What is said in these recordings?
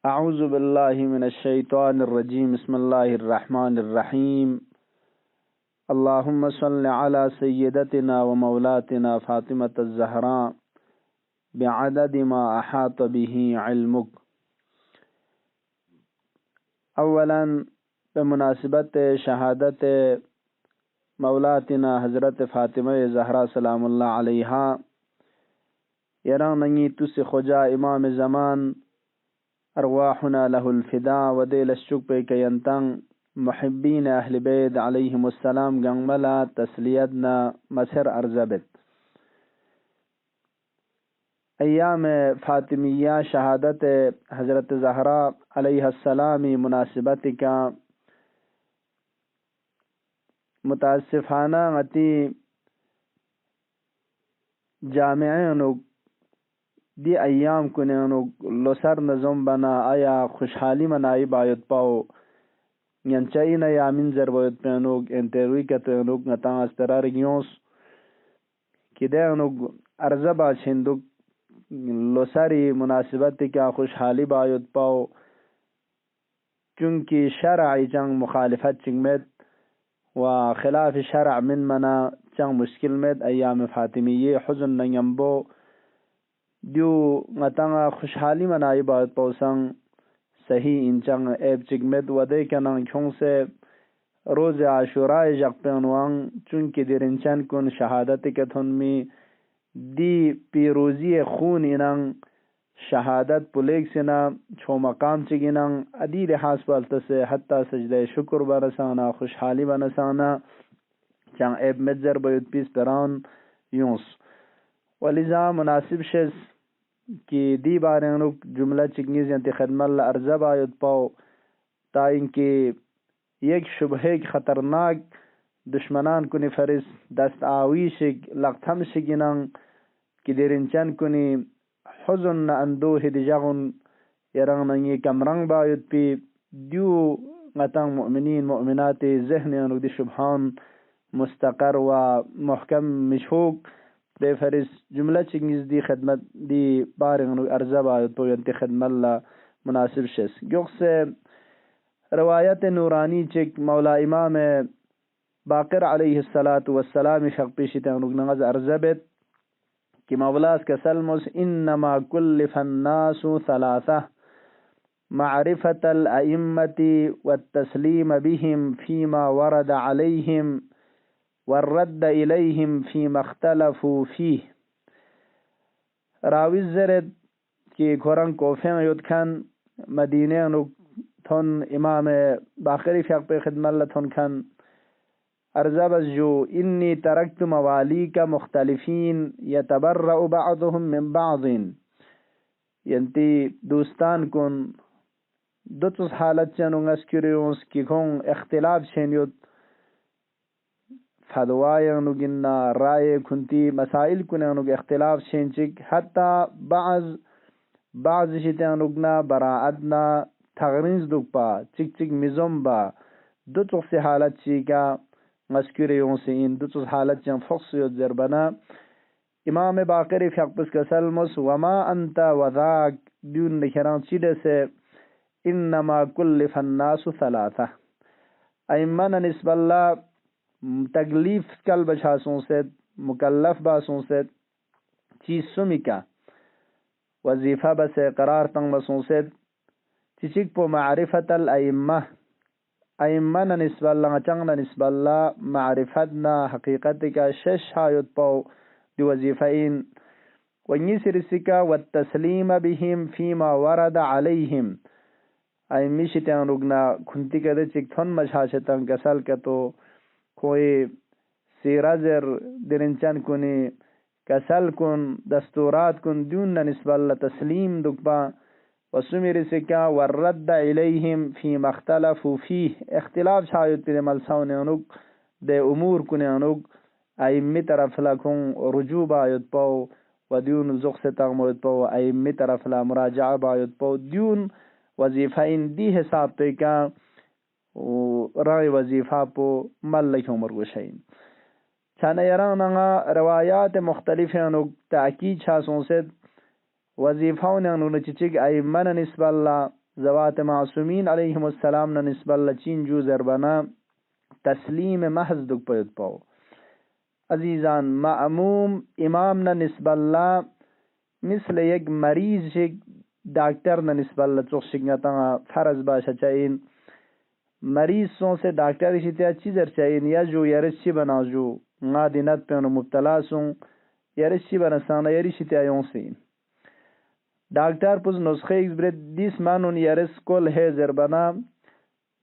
أعوذ بالله من الشيطان الرجيم بسم الله الرحمن الرحيم اللهم صل على سيدتنا ومولاتنا فاطمة الزهراء بعدد ما أحاط به علمك. اولا بمناسبت شهادت مولاتنا حضرت فاطمہ زہرا سلام اللہ علیہا يرانني تس خجا امام زمان ارواحنا له الفداء وديل الشك بك ينتن محبين اهل بيت عليهم السلام جنملا تسليتنا مسر ارزبت ایام فاطمیہ شہادت حضرت زہرا علیہ السلام مناسبت کا متاسفانہ غتی جامعینو دی ایام کنینو لسر نظم بنا آیا خوشحالی منائی باید پاو ینچائینا یا منظر باید پینوگ انتروی کتینوگ نتان استرار گیونس کی دینوگ ارزبا چھندوگ لسری مناسبت کیا خوشحالی باید پاو چونکہ شرعی چنگ مخالفت چنگمت و خلاف شرع من منا چنگ مشکل مت ایام فاطمیہ حزن نینبو دیو نتانا خوشحالی منائی باید پوسنگ صحیح انچنگ ایب چگمت و دے کنن کھون سے روز عاشوراء جق پینوان چونکہ در انچن کن شہادت کتھن می دی پیروزی خون انن شہادت پلیگ سنا چھو مقام چگنن ادی لحاظ پالتا سے حتی سجدہ شکر برسانا خوشحالی بنسانا چنگ ایب مدزر باید پیس پران یونس ولذا مناسب شز کہ دی بارنک جملہ چگنیز ینتی خدمت ارزب آید پاو تا انکہ یک شبہ خطرناک دشمنان کنی فرس دست آوی شگ لغتم شگنن کہ درنچن کنی حزن اندوہ دیجغن یراننگی کمرنگ باید پی دیو غتن مؤمنین مؤمنات ذہن انک دی شبحان مستقر و محکم مشہوک بے فرس جملہ چنگیز دی خدمت دی بارنگ ارزب آیت پوینتی خدمت لا مناسب شس گوخ سے روایت نورانی چک مولا امام باقر علیہ السلام شق پیشی تنگ نغز ارزبت کہ مولاس کا سلمس انما کلف الناس ثلاثہ معرفت الائمت والتسلیم بهم فيما ورد عليهم والرد إليهم فيما اختلفوا فيه. راوی زرد کی گھرن کوفین یود کن مدینہ نو تھن امام باقری فیق پہ خدمت لتھن کن ارزب جو انی ترکت موالیک مختلفین یتبرأ بعضهم من بعض ینتی دوستان کن دوتس حالت چنو اسکریونس کی کھون اختلاف چھینیوت فدوائے نگنا رائے کھنتی مسائل کنے نگ اختلاف شینچک حتی بعض شیطان نگنا براعتنا تغرینز دک پا چک چک مزم با دو تخص حالت چی کا مسکر یون سے ان دو تخص حالت چن فقص یود زربنا امام باقری فقبس کا سلمس وما انت وذاک دیون نکران چیدے سے انما کلف الناس ثلاثہ ایمن نسب اللہ تکلیف کل بچاسوں سے مکلف باسوں سے چیز سمی کا وظیفہ بس قرار تنگ بسوں سے چچک پو معرفت الائمہ ایمن نسب اللہ چنگ نسب اللہ معرفتنا حقیقت کا شش حایت پو دی وظیفین ونی سرسکا والتسلیم بهم فیما ورد علیہم ایمی شتیان رگنا کھنتی کدے چک تھن مچھاشتن کسل کتو کوئی سیرہ زر درنچن کنی کسل کن دستورات کن دیون نسب اللہ تسلیم دکپا وسمیر سکا والرد علیہم فی مختلف فی اختلاف شاید پر ملسون انک دے امور کن انک ایمی طرف لکن رجوع باید پاو و دیون زخص تغموید پاو ایمی طرف لا مراجعہ باید پاو دیون وظیفہ ان دی حساب تے کا رائے وظیفہ پو ملک عمر گوشین چانا یرانگا روایات مختلف انک تاکید شاسوں سے وظیفہ انہوں چچک ایمن نسب اللہ زوات معصومین علیهم السلام نه نسبت لچین جو زربنا تسلیم محض دک پید پاو عزیزان معموم امام نه نسبت لا مثل یک مریض شک دکتر نه نسبت لا چوخ شگنتا فرض باشه چاین مریض سون سے ڈاکٹر اسی طرح چیزر چاہیے یا جو یارشی بنا جو نا دینت پہ مبتلا سوں یارشی بنا سانا یارشی طرح یوں سین ڈاکٹر پس نسخے ایک برد دیس مانون یارس کل ہے زربنا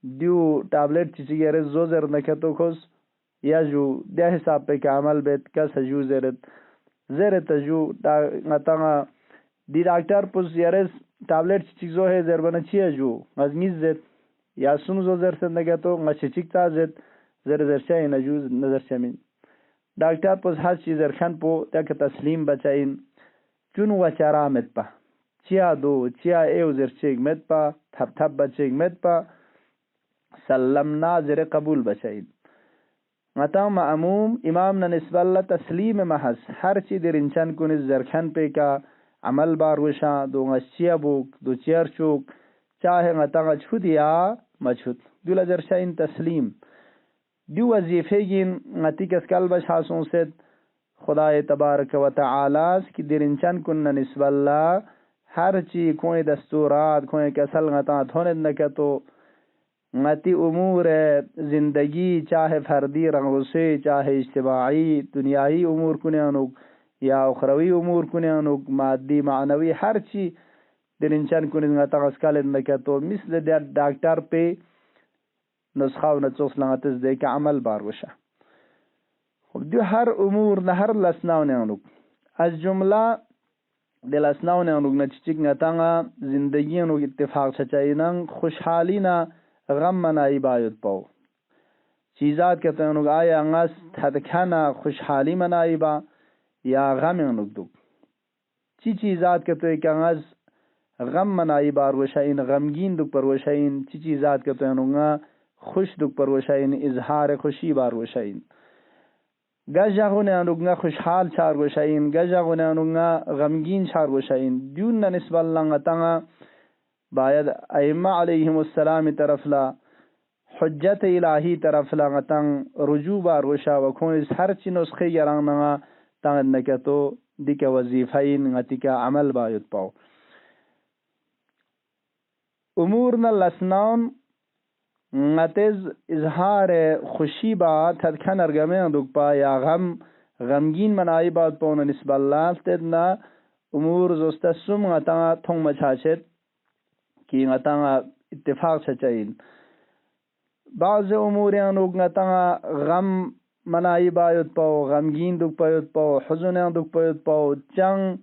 دیو ٹابلیٹ چیزی یارس زو زر نکتو خس یا جو دہ حساب پہ کا عمل بیت کا سجو زرت جو نتانا دی ڈاکٹر پس یارس ٹابلیٹ چیزو ہے زربنا چیہ جو مزمیز زت یا سن زو زر سے نگتو مچچک تا زت زر زر چای نجوز نظر چمین ڈاکٹر پس ہر چیز رکھن پو تک تسلیم بچائین چون و چرامت پا چیا دو چیا ایو زر چیگ مت پا تھپ تھپ بچیگ مت پا سلمنا زر قبول بچائین متا معموم امام نسب اللہ تسلیم محض ہر چی در انچان کنیز زرکھن پہ کا عمل بار وشا دو غشیا بوک دو چیر چوک چاہے غتا چھود یا مچھود دولا زرشاین تسلیم دیو وظیفے گین غتی کس کل بشاسوں سے خدا تبارک و تعالی کی در انچان کن نسب اللہ ہر چی کوئی دستورات کوئی کسل غتا تھوند نکتو غتی امور زندگی چاہے فردی رغوسے چاہے اجتماعی دنیائی امور کنیانوک یا اخروی امور کنیانوک مادی معنوی ہر چی در انچان کنیز غتا غسکال نکتو مثل در ڈاکٹر پہ نسخہ و نتوس لغتز دے کا عمل بار وشا دیو ہر امور نہ ہر لسناو نیانوک از جملہ دل اسناو نیانوک نچچک غتا زندگی انوک اتفاق چچائینن خوشحالی نا غم منائی بایت پاو چیزات کہتے ہیں انوک آیا انگاز تھدکھانا خوشحالی منائی با یا غم انوک دو چی چیزات کہتے ہیں کہ انگاز غم منائی بار وشائین غمگین دک پر وشائین چی چیزات کہتے ہیں انوگا خوش دک پر وشائین اظہار خوشی بار وشائین گجا غنے انوگا خوشحال چار وشائین گجا غنے انوگا غمگین چار وشائین دیون نسب اللہ غتانا باید ائمہ علیہم السلام طرف لا حجت الہی طرف لا غتان رجوع بار وشا وکون ہر چی نسخے گراننا تانگ نکتو دیکھ وظیفین غتی کا عمل باید پاو امور نہ لسنان غتز اظہار خوشی با تدکھن ارگمیں دک پا یا غمگین منائی بات پاونا نسب اللہ تدنا امور زستسم غتا تھنگ مچھاچت کی غتا اتفاق چچائین بعض امور انوک غتا غم منائی بایت پاو غمگین دک پایت پاو حزن دک پایت پاو چنگ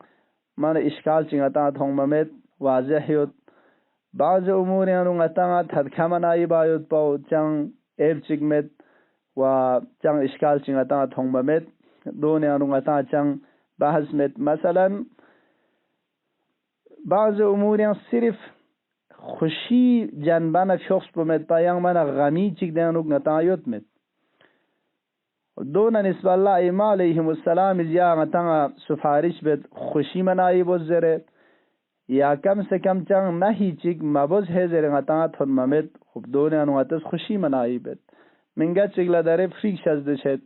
من اشکال چنگتا تھنگ ممت واضح یوت بعض امور غتا تھدکھا منائی بایت پاو چنگ ایب چگمت و چنگ اشکال چنگتا تھنگ ممت دون غتا چنگ بحث مت مثلا بعض امور صرف خوشی جنبان شخص پمت پایان من غمی چک دینو غتا یوت مت دون نسب اللہ ائمہ علیہم السلام یا غتا سفارش بیت خوشی منائی بزرے یا کم سے کم چنگ نہی چک مبوز ہے زر غتا تھن ممت خب دون انواتس خوشی منائی بیت منگا چگلا در فریک شزد شد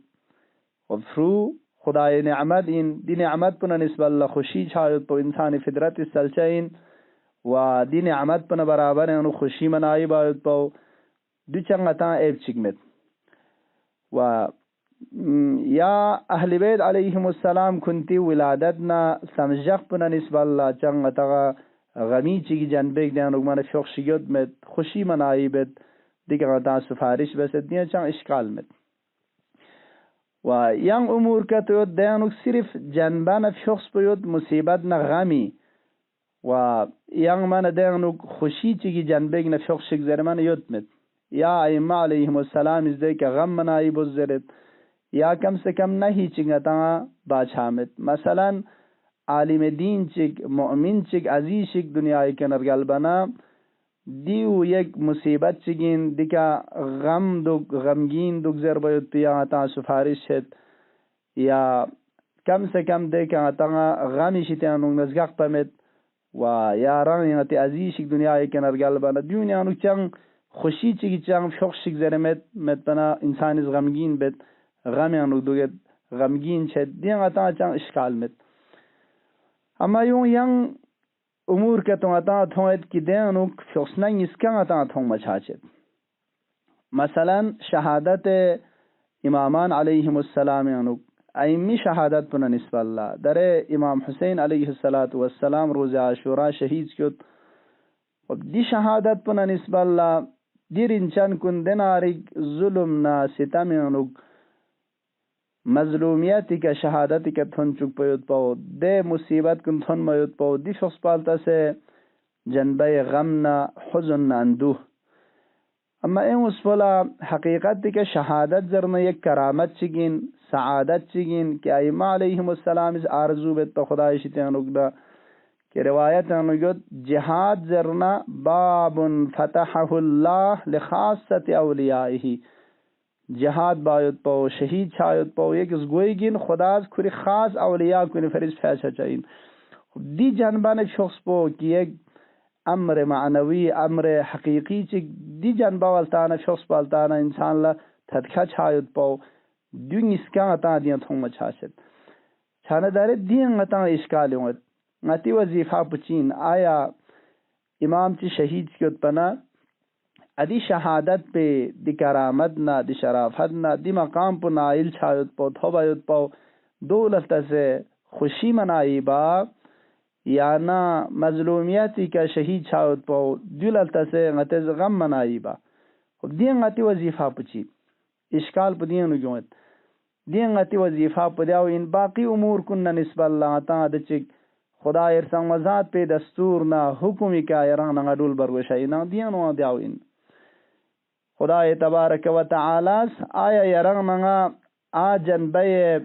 خب فرو خدای نعمت این دی نعمت پنا نسب اللہ خوشی چھایت پو انسان فطرت سلچین و دی نعمت پنا برابر انو خوشی منائی باید پو دو چنگ غتا ایب چکمت و یا اہل بیت علیہم السلام کنتی ولادتنا سمجھق پنا نسب اللہ چنگ غتا غمی چیگی جنبیک دیانو من فخشیت مت خوشی منائی بیت دیکھ غتا سفارش بسد دیا چنگ اشکال مت و ینگ امور کا تو دیانو صرف جنبان شخص پیوت مصیبت نہ غمی و ینگ من دیانو خوشی چیگی جنبیک نہ فخشک زرمان یوت مت یا ائمہ علیہم السلام از دے کہ غم منائی بزرت یا کم سے کم نہیں چنگتا باچھامت مثلا عالم دین چک مؤمن چک عزیز چک دنیا کے نرگل بنا دیو یک مصیبت چگین دکا غم دک غمگین دک ضربت پیا تا سفارش ہے یا کم سے کم دیکھا تا غمی شتیانو نزگق پمت و یاران یعنی عزیزی دنیای کنار گلبانه دنیا نو چنگ خوشی چی چنگ شخصی زرمت بنا انسان غمگین بد غم یعنی دوگه غمگین شد دیگه آتا چنگ اشکال مت اما یون امور که تو آتا توید کی دیانو شخص نه اسکن آتا تو مچاچد مثلا شهادت امامان علیهم السلام یعنی ایمی شهادت پنا نسبت الله در امام حسین علیه السلام روز عاشورا شهید شد و دی شهادت پنا نسبت الله دیر انچان کن دناری ظلم نا ستم یعنی مظلومیتی که شهادتی که تون چک پیود پاو ده مصیبت کن تون میود پاو دی شخص پالتا سے جنبه غم نا حزن نا اندوه اما این اسفلا حقیقت که شهادت زرنا یک کرامت چگین سعادت چگین که ائمه علیهم السلام از آرزو بیت پا خدایشی تینوگدا که روایت انوگد جهاد زرنا باب فتحه الله لخاصت اولیائه جهاد باید پا شهید چاید پا یک از گویگین خداز کری خاص اولیاء کنی فریز پیچه چاین دی جنبان شخص پا که یک امر معنوی امر حقیقی چی دی جنبه والتانا شخص والتانا انسان لا تدکا چاید پا دین اسکان اتا دیان تھوم چاشد چانه داره دین اتا اشکالی ہوت نتی وظیفہ پچین آیا امام چی شہید کیوت پنا ادی شہادت پہ دی کرامت نا دی شرافت نا دی مقام پہ نائل چاید پا تھوبا یود پا دولت سے خوشی منائی با یا نا مظلومیتی کا شہید چاید پا دولت سے غتز غم منائی با دین غتی وظیفہ پچی اشکال پا دین نگوت دین غتی وظیفہ پا دیاو ان باقی امور کن نسبت اللہ تا دچک خدا ارسان وزاد پہ دستور نا حکمی کا ایران نا دول بروشای نا دین و دیاو ان خدا تبارک و تعالی آیا ایران نا آ جنبه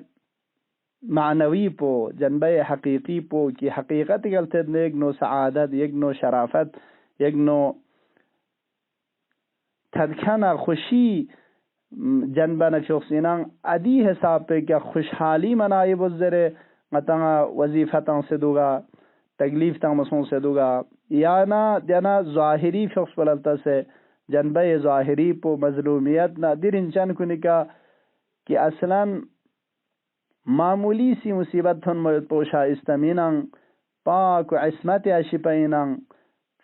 معنوی پو جنبه حقیقی پو کی حقیقت گلتد یک نو سعادت یک نو شرافت یک نو تدکن خوشی جنبه نشخصینان ادی حساب پہ کیا خوشحالی منائی بزرے مطلع وظیفتاں سے دوگا تکلیف تاں مسوں سے دوگا یا نا ظاہری شخص بلتا سے جنبہ ظاہری پو مظلومیت نا دیر انچان کنی کا کہ اصلا معمولی سی مصیبت تھن موید پوشا استمیناں پاک و عصمت اشی پیناں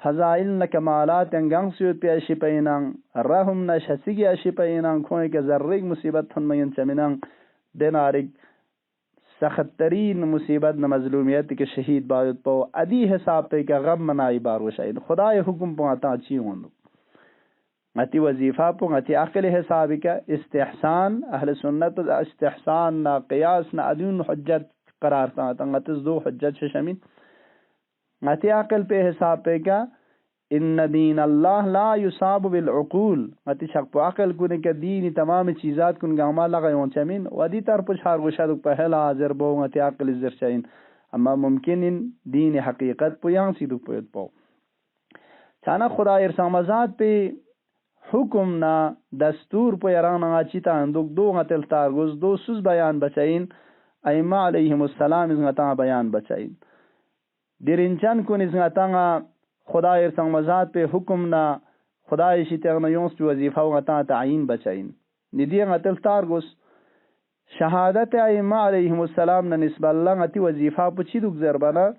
فضائل نا کمالات انگنگ سیود پی اشی پیناں رحم نا شسیگی اشی پیناں کھوئے کہ ذریک مصیبت تھن مین چمیناں دینارک سخت ترین مصیبت نا مظلومیت کے شہید باید پو ادی حساب پہ کہ غم منائی باروشائی خدا حکم پو آتا اچھی ہوندو غتی وظیفہ پو غتی عقل حسابی کا استحسان اہل سنت استحسان نا قیاس نا ادون حجت قرار تا غتز دو حجت شمین غتی عقل پہ حساب پہ کا ان دین اللہ لا یصاب بالعقول غتی شک پو عقل کنے کہ دینی تمام چیزات کن گاما لگا یون چمین ودی تر پچھار گوشادو پہلا حاضر بو غتی عقل زر چین اما ممکن ان دین حقیقت پو یان سیدو پوید پو چانا خدا ارسامزاد پہ حکم نا دستور پو یران چیتا اندوک دو غتل تارگوز دو سوز بیان بچائین ائمہ علیہم السلام از غتا بیان بچائین درنچن کن از غتا خدا ارسان مزاد پہ حکم نا خدا ایشی تغنا یونس پی وظیفہ غتا تعین بچائین ندی غتل تارگوز شہادت ائمہ علیہم السلام نا نسبت اللہ غتی وظیفہ پو چی دوک زربانا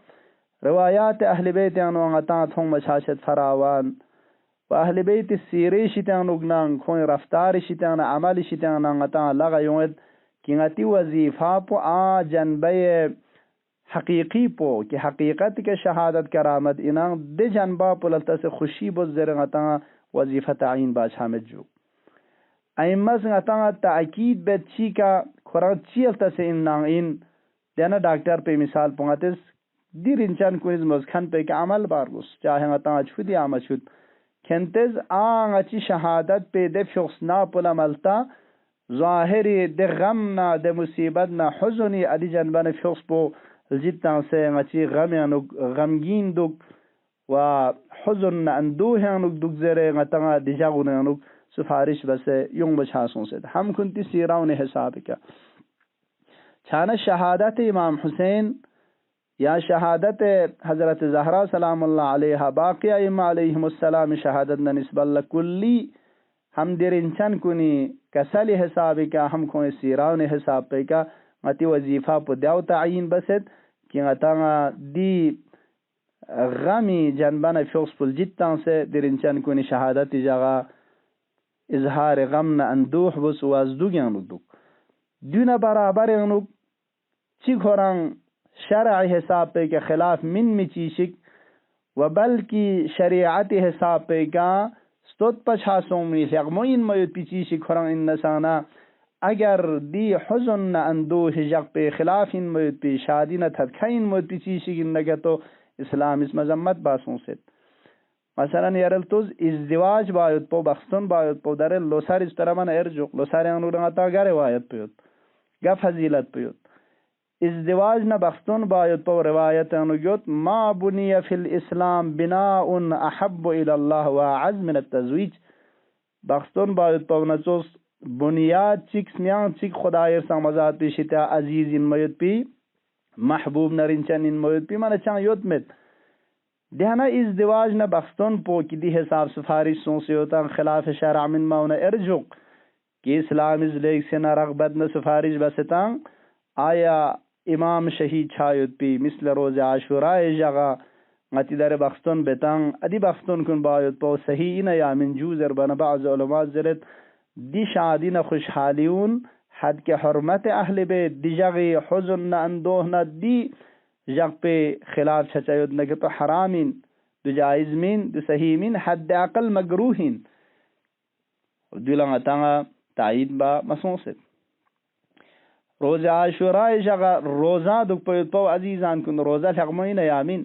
روایات اہل بیت انو غتا تھون مشاشت فراوان و اهل بیت سیری شیطان اگنان کوئی رفتار شیطان عمل شیطان غتا لغا یوید کی غتی وظیفہ پو آ جنبه حقیقی پو کی حقیقت کے شہادت کرامت انان دے جنبہ پو للتا سے خوشی بزر غتا وظیفہ تعین باش حامد جو ایمز غتا تاکید بیت چی کا قرآن چی للتا سے انان ان دینا ڈاکٹر پہ مثال پونگتس دیر انچان کنیز مزخن پہ کہ عمل بارگوس چاہے غتا چھودی آمد شد کنتز آن اچی شہادت پہ دے شخص نا پلا ملتا ظاہری دے غم نا دے مصیبت نا حزنی ادی جنبان شخص پو جتا سے اچی غمگین دک و حزن نا اندوہ انک دک زرے غتا دیجاغن انک سفارش بسے یوں بچھاسوں سے ہم کنتی سیراؤن حساب کا چھانا شہادت امام حسین یا شهادت حضرت زهرا سلام الله علیها باقی ائمه علیهم السلام شهادت نسبت لکلی هم درینچن کنی کسلی حسابی کا هم کوئی سیراون حساب پہ کا متی وظیفہ پو دیو تعیین بسد کہ غتا دی غمی جنبان فوس پل جتان سے درینچن کنی شهادت جگہ اظهار غم اندوح بس وازدو گیانو دون برابر انو چی کوران شرع حساب پہ کے خلاف من چیشک و بلکی شریعت حساب پہ کا ستوت پچھا سومی لغموین میت پیچیشک کوران ان نسانا اگر دی حزن اندوح جگ پہ خلاف ان میت پی شادی نہ تھکین میت پیچیشک ان نگا تو اسلام اس مذمت باسوں سے مثلا یارل توز ازدواج باید پو بخستون باید پو در لوسار اس طرح من ارجوک لوسار انو رنگتا گر روایت پیوت گا فضیلت پیوت ازدواج نہ بخستون باید پو روایت انو گیوت ما بنی فی الاسلام بناء احب الى اللہ وعز من التزویج بخستون باید پو نچوس بنیاد چیک سمیان چیک خدایر سامزاد پیشتا عزیز ان میت پی محبوب نرینچن ان میت پی من چان یوت مت دہنا ازدواج نہ بخستون پو کی دی حساب سفارش سون سے ہوتا خلاف شرع من ماؤنا ارجوک کہ اسلام از لیگ سے نہ رغبت نہ سفارش بستان آیا امام شہید چھایت پی مثل روز عاشوراء جگہ متی در بخستون بتان ادی بخستون کن باید پو صحیح نہ یا من جوزر بنا بعض علماء زرت دی شادی نہ خوشحالیون حد کے حرمت اہل بیت دی جگہ حزن نہ اندوہ نہ دی جگ پہ خلاف چھچایت نہ کہ تو حرامین دو جائزمین دو صحیحمین حد عقل مگروہین دلنگا تنگا تائید با مسوست روز عاشوراء جگہ روزہ دک پہ پو عزیزان کن روزہ لغمین یامین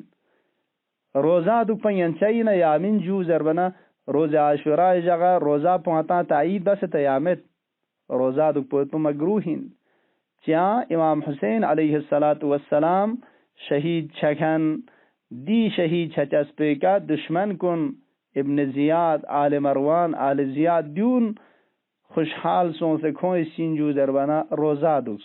روزہ دک پہ ینچین یامین جو زربنا روز عاشوراء جگہ روزہ پہتا تائید بس تیامت روزہ دک پہ مگروہین چیاں امام حسین علیہ السلام شہید چھکن دی شہید چھچس پہ کا دشمن کن ابن زیاد آل مروان آل زیاد دیون خوشحال سون سے کھوئی سینجو دربنا روزہ دوس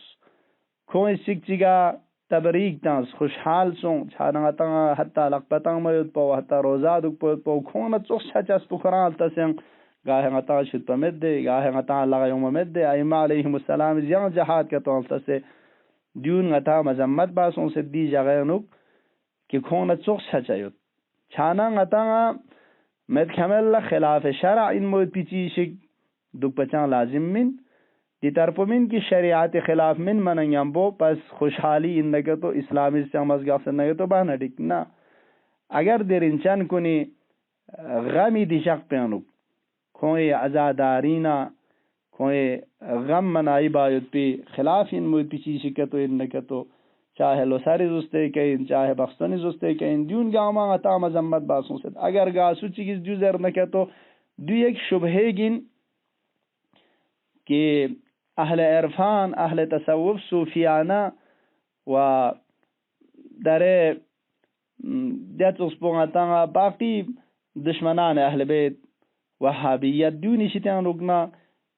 کھوئی سک چگا تبریک تانس خوشحال سون چھانا تنگا حتی لقبتان میت پو حتی روزہ دوک پوت پو کھونا چوخ چھچس پو قرآن تسنگ گاہے غطا شد پا مد دے گاہے غطا لغا یوم مد دے ائمہ علیہم السلام زیان جہاد کا تو تسے دیون غطا مذمت باسوں سے دی جگہ نک کہ کھونا چوخ چھچایت چھانا غطا مد کھمل خلاف شرع ان موت پیچی شک دک پچان لازم من دی طرف من کی شریعت خلاف من مننگم بو پس خوشحالی ان نگه تو اسلامی سے مزگاف سے نگه تو بانا ڈک نا اگر در انچان کنی غمی دی شک پیانک کوئی عزادارینا کوئی غم منائی باید پی خلاف ان موت پیچی شکتو ان نگه تو چاہے لوساری زستے کہیں چاہے بخستانی زستے کہیں دیون گاما غطا مذمت باسوں سے اگر گاسو چیز جو زر نکه تو دو ایک شبہے گن کہ اہل عرفان اہل تصوف صوفیانہ و در دیت اسپونگا باقی دشمنان اہل بیت وحابیت دیونی شتیان رکنا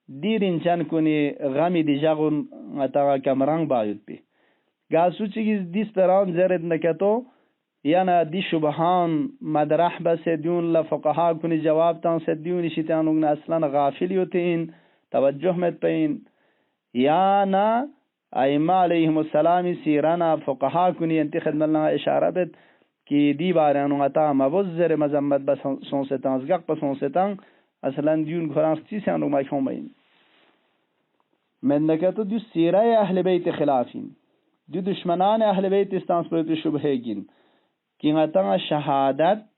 دیر انچان کنی غمی دی جاگون غطا کمرنگ باید پی گاسو چیز دیس پران زرد نکتو یانا دی شبہان مدرح بس دیون لفقہا کنی جواب تان سے دیونی شتیان رکنا اصلا غافلی ہوتے ہیں توجہ مت پین یا نا ائمہ علیہم السلام سیرانا فقہا کنی انتخد ملنا اشارہ بیت کی دی بارانو غطا مبزر مذمت بسون ستان زگق بسون ستان اصلا دیون گھران سی سیانو مائکھون بین من نکتو دیو سیرہ اہل بیت خلافین دیو دشمنان اہل بیت استانس پر شبہ گین کی غطا شہادت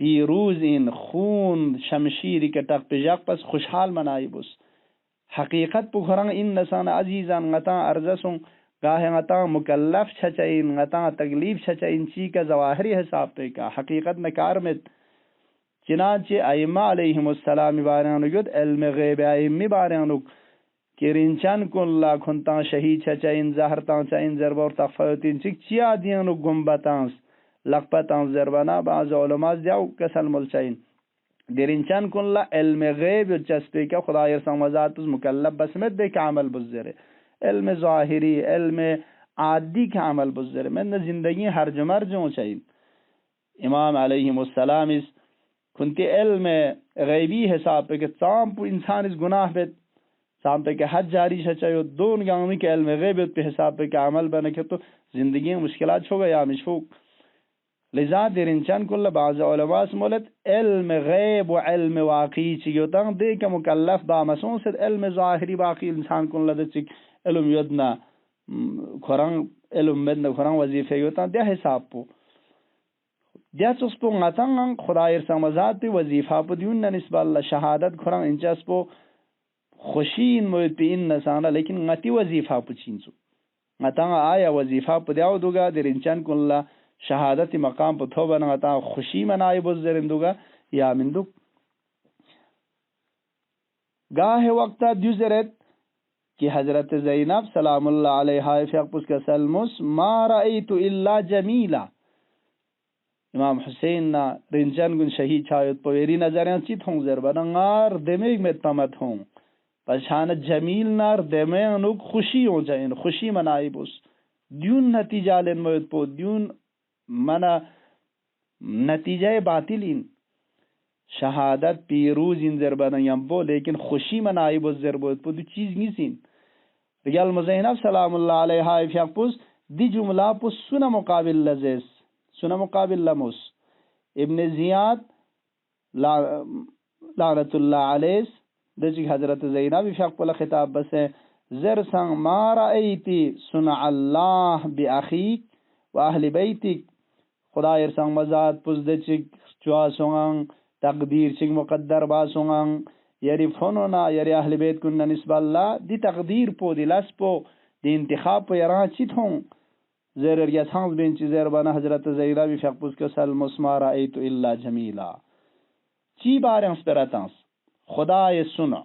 پیروز ان خون شمشیری کے ٹک پجاق پس خوشحال منائی بس حقیقت پکھرنگ ان نسان عزیزان غطا ارزسوں گاہ غطا مکلف چھچائن غطا تکلیف چھچائن چی کا ظواہری حساب پہ کا حقیقت نکارمت چنانچہ ائمہ علیہم السلام بارانو گد علم غیب ائمی بارانو کرنچان کن لا کھنتا شہید چھچائن زہرتان چائن ضربور تخفیتین چک چیا دیانو گمبتانس لقبتان ضربنا بعض علماء دیو کسل ملچائن درنچان کن لا علم غیب چسپے کا خدا یرسان وزاد پس مکلب بسمت بے کا عمل بزرے علم ظاہری علم عادی کا عمل بزر من زندگی هر جمر جو چاہیے امام علیہم السلام اس کنتی علم غیبی حساب پہ کہ تام پو انسان اس گناہ بیت سام پہ کہ حج جاری شچایو دون گامی کے علم غیبت پہ حساب پہ کہ عمل بنے کہ تو زندگی مشکلات چھو گا یا مشفوق لذا در انچان کل بعض علماء سمولت علم غیب و علم واقعی چیو تاں دے کہ مکلف با مسون سے علم ظاہری باقی انسان کل لدے چک علم یدنا خوران علم مدنا خوران وظیفہ یوتاں دے حساب پو دیا چس پو نتاں خدایر سمزات پی وظیفہ پو دیون نسبت اللہ شہادت خوران انچاس پو خوشین موید پی ان نسانا لیکن نتی وظیفہ پو چینسو نتاں آیا وظیفہ پو دیاو دوگا در انچان کل اللہ شہادت مقام پو تھو بنا نتاں خوشی منائی بزرین دوگا یا من دو گاہ وقتا دیوزرت کہ حضرت زینب سلام اللہ علیہا فیقپس کا سلمس ما رأیتو الا جمیلا امام حسین نا رنجن گن شہید چھایت پویری نظریان چیت ہوں زربانا نار دمیگ میں تمت ہوں پشان جمیل نار دمیگ نوک خوشی ہو جائیں خوشی منائی بس دیون نتیجہ لین موید پو دیون منا نتیجہ باطلین شہادت پیروز ان زربانا یمبو لیکن خوشی منائی بس زربوید پو دو چیز نیسین ریال مزینب سلام اللہ علیہا فیقپس دی جملہ پو سنہ مقابل لزیس سنہ مقابل لمس ابن زیاد لعنت اللہ علیہ دجی حضرت زینب فیقپل خطاب بس زر سنگ ما رأیتی سنع اللہ بی اخیک و اہل بیتک خدا ارسنگ مزاد پس دچک چوا سنگنگ تقدیر چک مقدر با سنگنگ یری فنونا یری اہل بیت کننا نسبت اللہ دی تقدیر پو دی لس پو دی انتخاب پو یران چیت ہوں زیر یسانس بینچی زیر بنا حضرت زیرہ فیقپس کے سلم اسما رأیتو اللہ جمیلا چی بارے ہم سپراتانس خدا سنع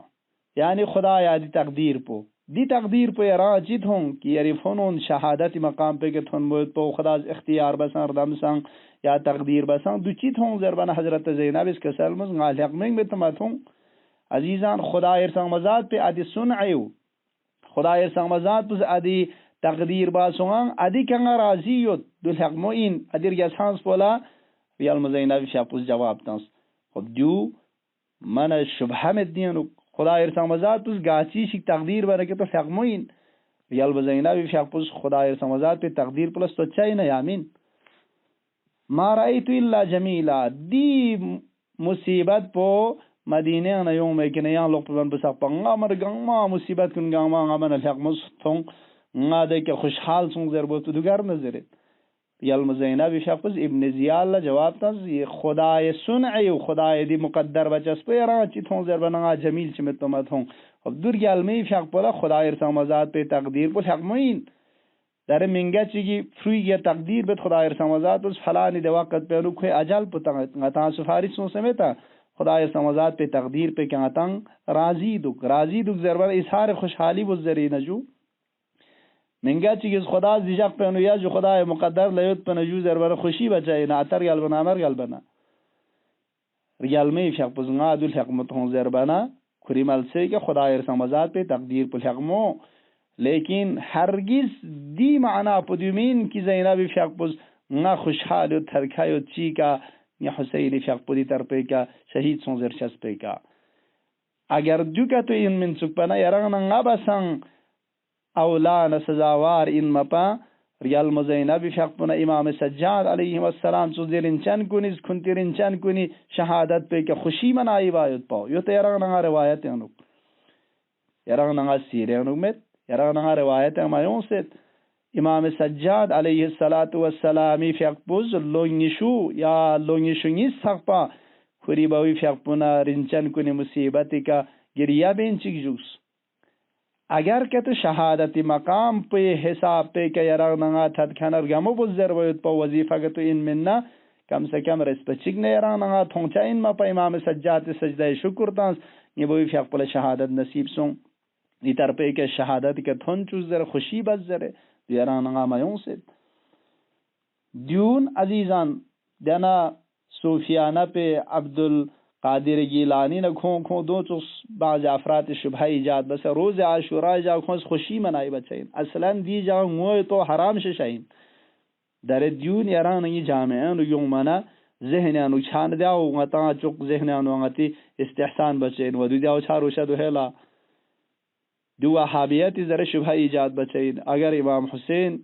یعنی خدا یا دی تقدیر پو یران چیت ہوں کہ یری فنون شہادت مقام پہ کہ تھن موید پو خدا اختیار بسان ردم سنگ یا تقدیر بسان دو چیت ہوں زیر بنا حضرت زینب اس کے سلم اس غالق میں بیتمت ہوں عزیزان خدا ارسان مزاد پہ ادی سنعیو خدا ارسان مزاد پہ ادی تقدیر باسوان ادی کنگا راضی یود دل حق موین ادیر یسانس پولا ریال مزینہ شاپوس جواب تانس خب دیو من شبہ میں دینو خدا ارسان مزاد پہ گاچی شک تقدیر برکے تو حق موین ریال مزینہ شاپوس خدا ارسان مزاد پہ تقدیر پلس تو اچھا ہی نا یامین ما رأیتو اللہ جمیلا دی مصیبت پو مدینه انا یوم که نیان لوق بن بسق پنگا مر گنگما مصیبت کن گنگما غمن الحق مستون ناده که خوشحال سون زربو تو دوگر نظرت یلم زینب شخص ابن زیال جواب تاز خدای صنعی و خدای دی مقدر بچس پیران چی تون زربنا جمیل چی متمت ہوں اب دور یلمی شخص پلا خدای ارسام مزاد پہ تقدیر پل حق موین در منگا چیگی فروی گیا تقدیر بیت خدای ارسام مزاد اس فلانی دی وقت پہ رکھے اجل پتا سفارش سون سمیتا خدای سمازات پہ تقدیر پہ کیا تنگ راضی دک ضرور اظہار خوشحالی بزری نجو منگا چیز خدا زیجق پہ نو جو خدا مقدر لیوت پہ نجو ضرور خوشی بچائے نہ اتر گل بنا مر گل بنا ریال میں فق پزنگا دل حکمت ہوں ضربنا کھری مل سے کہ خدا سمازات پہ تقدیر پہ حکمو لیکن ہرگز دی معنی پدیمین کی زینب فق پز نہ خوشحال تھرکھایو چی کا یا حسین فق پودی تر پہ کا شہید سون زرشس پہ کا اگر دوکا تو ان من سک پنا یران نگا بسنگ اولا نسزاوار ان مپا ریال مزینب فق پنا امام سجاد علیہ السلام چو زیرنچن کنی کنترنچن کنی شہادت پہ کا خوشی منائی بایت پاو یو تو یران نگا روایت انوک یران نگا سیر انوک met یران نگا روایت امایون ست امام سجاد علیہ السلامی فیقبوز لونگشو یا لونگشو نیس سقپا خوری باوی فیقبونا رنچن کنی مصیبتی کا گریہ بین چک جوس اگر کہ تو شہادتی مقام پہ حساب پہ کہ یرانگا تھد کھنر گمو بزر ویت پا وظیفہ کہ تو ان مننا کم سے کم رسپچک نے یرانگا تھونچا ان ما پا امام سجاد سجدہ شکر تانس یہ باوی فیقبولا شہادت نصیب سون ای تر پہ کہ شہادت کے تھون چوز در خوشی بزر ہے دیرانگا میون سے دیون عزیزان دینا صوفیانہ پہ عبد قادر گیلانی نه کن دو تو بعض افراد شبهه ایجاد بس روز عاشورا جا خون خوشی منای بچین اصلا دی جا موی تو حرام ششین در دیون یران ای جامعه نو یومنا ذهن نو چان دیو متا چوک ذهن نو غتی استحسان بچین و دیو چارو شدو هلا دو وهابیت زره شبهه ایجاد بچین اگر امام حسین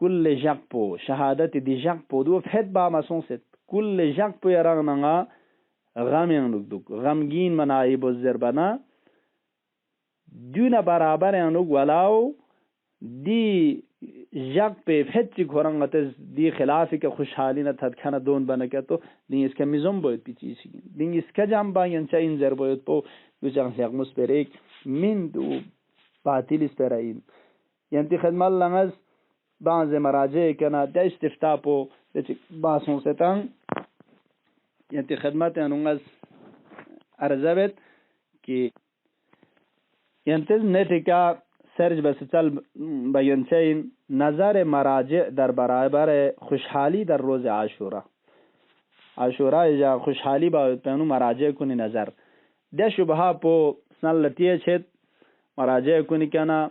كل جاكبو شهادة دي جاكبو دو فهد با مسونست كل جاكبو يرغنغا غامين نقدوك غامجين منايب الزربنا دون برابر ينوك ولاو دي جاكبو فهد چي خورنغتز دي خلافك خوشحالين تدكنا دون بنكتو دين اسكا ميزون بويت بيچيسين دين اسكا جنبا ينچا انزر بويت بو يوچان سيق مسبريك من دو باطل اسبرائين ينتي خدمال لنغز بعض مراجع كنا ده استفتاء پو ده باسون ستان ينتي خدمات انونغز ارزبت كي ينتز نتيكا سرج بس چل بينچين نظر مراجع در برابر خوشحالی در روز عاشورا اجا خوشحالی با پنو مراجع کنی نظر ده شبهه پو سنلتیه چت مراجع کنی کنا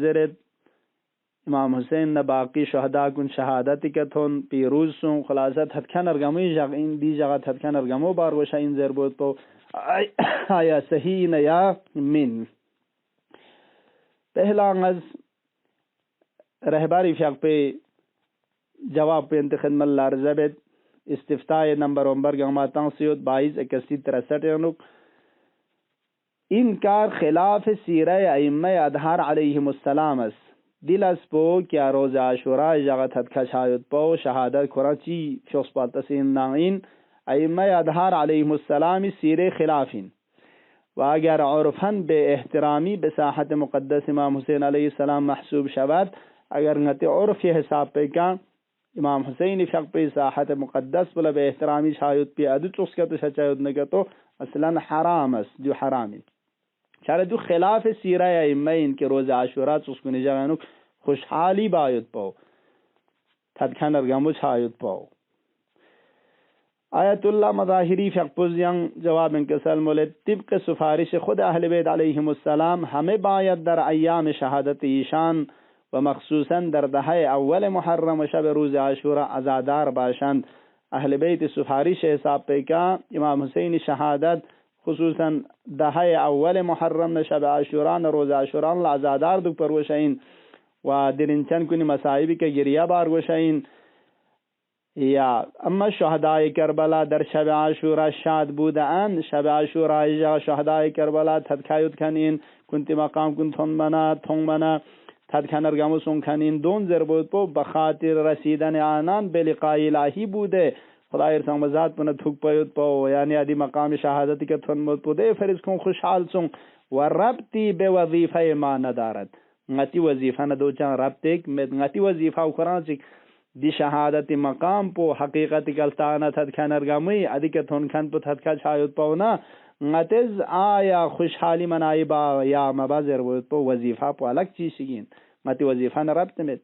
زرد امام حسین نے باقی شہداء کن شہادتی که تون پیروز سون خلاصت حدکن ارگموی جغ این دی جغت حدکن ارگمو بار وشا این زیر بود تو آیا صحیح نیا من پہلا از رہباری فیق پہ جواب پہ انتخد مل لارزبت استفتاء نمبر امبر گماتان سیود 22-81-63 انکار خلاف سیرہ ائمہ ادہار علیہم السلام است دل اسپو کیا روز عاشورا جگت حد کشایت پو شهادت کراچی شخص پاتسین ناین ائمه ادهار علیهم السلام سیره خلافین و اگر عرفن به احترامی به ساحت مقدس امام حسین علیه السلام محسوب شود اگر نت عرف حساب پہ کا امام حسین فق پہ ساحت مقدس بلا به احترامی شایت پہ ادو چوس کا تو شایت نہ تو اصلا حرام است جو حرامی چاره دو خلاف سیره ائمه این که روز عاشورا چوس کنی جانو خوشحالی باید پاو تدکن ارگمو چایت پاو آیت الله مظاهری فقپوزیان جواب انکسل مولد طبق سفارش خود اهل بیت علیهم السلام همه باید در ایام شهادت ایشان و مخصوصا در دهه اول محرم و شب روز عاشورا عزادار باشند اهل بیت سفارش حساب پیکا امام حسین شهادت خصوصا دهه اول محرم شب عاشورا روز عاشورا عزادار دو پروشین و درنچن کنی مصائبی که گریه بار گوشین یا اما شهداء کربلا در شب عاشورا شاد بودند شب عاشورا شهداء کربلا تدکایت کنین کنتی مقام کن تون منا تدکن ارگموسون کنین دون زر بود پو بخاطر رسیدن آنان به لقای الهی بوده خدای ارسان بذات پنه تھوک پایت پو یعنی ادی مقام شهادتی که تون مود پو ده فرز کن خوشحال سون و ربطی به وظیفه ما ندارد ngati wazifa na do chan rabtek med ngati wazifa ukran chik di shahadati maqam po haqiqati kaltana thad khanar gamui adik thon khan po thad kha chayot pauna ngatiz aya khushhali manaiba ya mabazir wo po wazifa po alag chi shigin ngati wazifa na rabt med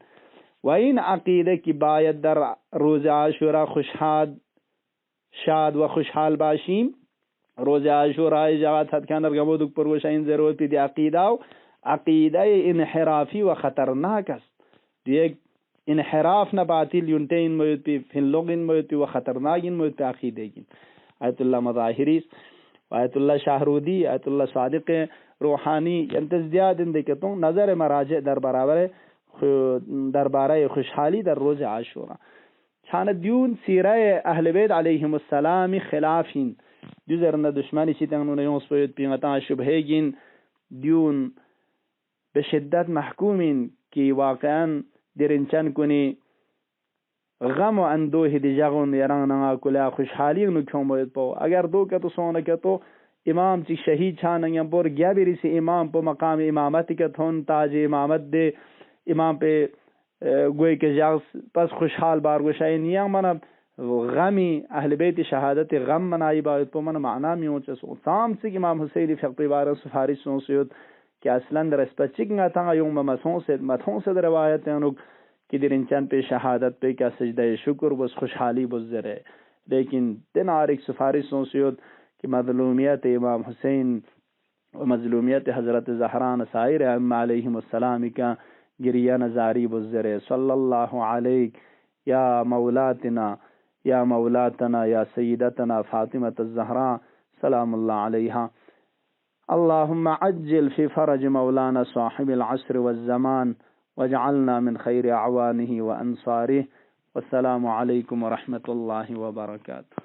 wa in aqide ki bayad dar roz ashura khushhad shad wa khushhal bashim roz ashura jagat thad khanar gamuduk por wo shain zarur pi di aqida عقیده انحرافی و خطرناک است یک انحراف نه باطل یونتین موید پی فنلوگین موید پی و خطرناکین موید پی عقیدگین آیت الله مظاهری و آیت الله شهرودی آیت الله صادق روحانی انتزدیاد اندکتون نظر مراجع در باره خوشحالی در روز عاشورا چان دیون سیره اهل بیت علیهم السلام خلافین دیوزرنده دشمنی چی تنگنون یونس پوید پیمتا شبهگین دیون به شدت محکومین که واقعا درنچن کنی غم و اندوه دی جغون یران نگا کلا خوشحالی نو کم باید پو اگر دو که تو سونه که تو امام چی شهید چاننگم بور گیا بری سی امام پو مقام امامتی که تون تاج امامت دے امام پہ گوئی کے جاغ پس خوشحال بارگوشای نیاں منا غمی اہل بیت شہادت غم منائی باید پو من معنا میون چسو تام سی امام حسین فقی بار سفارش سون سیود کہ اصلا در اسپچک نہ تھا یوم مسون سے روایت ہیں کہ در انچان پہ شہادت پہ کیا سجدہ شکر بس خوشحالی بس زرے لیکن دن آر ایک سفارش سون سیود کہ مظلومیت امام حسین و مظلومیت حضرت زہران سائر ائمہ علیہم السلام کا گریہ نزاری بس زرے صلی اللہ علیہ یا مولاتنا یا مولاتنا یا سیدتنا فاطمة الزہراء سلام اللہ علیہا اللهم عجل في فرج مولانا صاحب العصر والزمان واجعلنا من خير أعوانه وأنصاره والسلام عليكم ورحمة الله وبركاته.